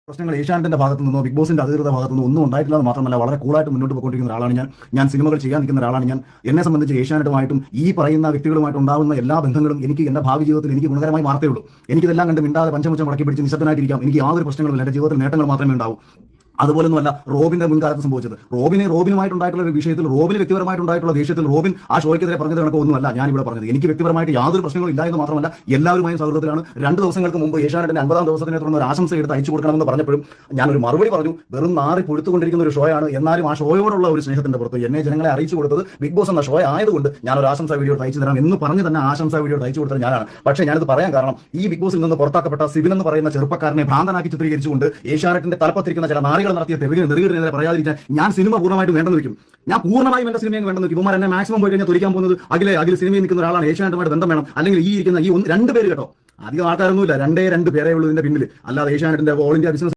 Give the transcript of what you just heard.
പ്രശ്നങ്ങൾ ഏഷ്യാനെറ്റിന്റെ ഭാഗത്തു നിന്നോ ബിഗ് ബോസിന്റെ അധികൃത ഭാഗത്തു നിന്നോ ഒന്നും ഉണ്ടായിട്ടില്ല എന്ന് മാത്രമല്ല വളരെ കൂളായിട്ട് മുന്നോട്ട് പോയിക്കൊണ്ടിരിക്കുന്ന ഒരാളാണ് ഞാൻ സിനിമകൾ ചെയ്യാൻ നിൽക്കുന്ന ഒരാളാണ് എന്നെ സംബന്ധിച്ച് ഏഷ്യാനെറ്റുമായിട്ടും ഈ പറയുന്ന വ്യക്തികളുമായിട്ട് ഉണ്ടാകുന്ന എല്ലാ ബന്ധങ്ങളും എനിക്ക് എന്റെ ഭാവി ജീവിതത്തിൽ എനിക്ക് ഗുണകരമായി മാറത്തേ ഉള്ളൂ. എനിക്കിതെല്ലാം കണ്ട് മിണ്ടാതെ പഞ്ചമുച്ചം മുടക്കി പിടിച്ച് നിശബ്ദനായിട്ടിരിക്കാം. എനിക്ക് യാതൊരു പ്രശ്നങ്ങളും എന്റെ ജീവിതത്തിൽ നേട്ടങ്ങൾ മാത്രമേ ഉണ്ടാവൂ. അതുപോലൊന്നുമല്ല റോബിന്റെ മുൻകാലത്ത് സംഭവിച്ചത്. റോബിനുമായിട്ടുണ്ടായിട്ടുള്ള ഒരു വിഷയത്തിൽ റോബിന് വ്യക്തിപരമായിട്ടുണ്ടായിട്ടുള്ള ദേഷ്യത്തിൽ റോബിൻ ആ ഷോയ്ക്കെതിരെ പറഞ്ഞത് കണക്ക് ഒന്നുമല്ല ഞാൻ ഇവിടെ പറഞ്ഞത്. എനിക്ക് വ്യക്തിപരമായിട്ട് യാതൊരു പ്രശ്നങ്ങളും ഇല്ല എന്ന് മാത്രമല്ല എല്ലാവരുമായും സൗഹൃദത്തിലാണ്. 2 ദിവസങ്ങൾക്ക് മുമ്പ് ഏഷ്യാനെറ്റിന്റെ 50-ാം ദിവസത്തിനെ തുടർന്ന് ഒരു ആശംസ എടുത്ത് അയച്ചു കൊടുക്കണമെന്ന് പറഞ്ഞപ്പോഴും ഞാനൊരു മറുപടി പറഞ്ഞു. വെറും നാറി പൊഴുത്തുകൊണ്ടിരിക്കുന്ന ഒരു ഷോയാണ്. എന്നാലും ആ ഷോയോടുള്ള ഒരു സ്നേഹത്തിന്റെ പുറത്ത് എന്നെ ജനങ്ങളെ അറിയിച്ചു കൊടുത്തത് ബിഗ് ബോസ് എന്ന ഷോ ആയതുകൊണ്ട് ഞാൻ ഒരു ആശംസ വീഡിയോ അയച്ചു തരാം എന്ന് പറഞ്ഞ് തന്നെ ആശംസ വീഡിയോ അയച്ചു കൊടുത്തത് ഞാനാണ്. പക്ഷേ ഞാനിത് പറയാൻ കാരണം ഈ ബിഗ് ബോസിൽ നിന്ന് പുറത്താക്കപ്പെട്ട സിബിൻ എന്ന് പറയുന്ന ചെറുപ്പക്കാരനെ ഭ്രാന്തനാക്കി ചിത്രീകരിച്ചുകൊണ്ട് ഏഷ്യാനെറ്റിന്റെ തലപ്പത്തിരിക്കുന്ന ചില നാറികൾ നടത്തിയ നെറുകെതിരെ പറയാതിരിക്കാൻ ഞാൻ സിനിമ പൂർണ്ണമായിട്ട് വേണ്ടെന്ന് വെക്കും. ഞാൻ പൂർണ്ണമായും എന്റെ സിനിമയെ വേണ്ടെന്ന് വെക്കും. ഇവന്മാർ എന്നെ മാക്സിമം പോയി കഴിഞ്ഞാൽ തുരിക്കാൻ പോകുന്നത് അഖിൽ സിനിമയിൽ നിൽക്കുന്ന ഒരാളാണ്, ഏഷ്യാനെറ്റുമായിട്ട് ബന്ധം വേണം. അല്ലെങ്കിൽ ഈ ഇരിക്കുന്ന ഈ 2 പേര് കേട്ടോ, അധികം ആൾക്കാരൊന്നുമില്ല, 2 പേരേ ഉള്ളൂ ഇതിന്റെ പിന്നിൽ. അല്ലാതെ ഏഷ്യാനെറ്റിന്റെ ഓൾ ഇന്ത്യ ബിസിനസ്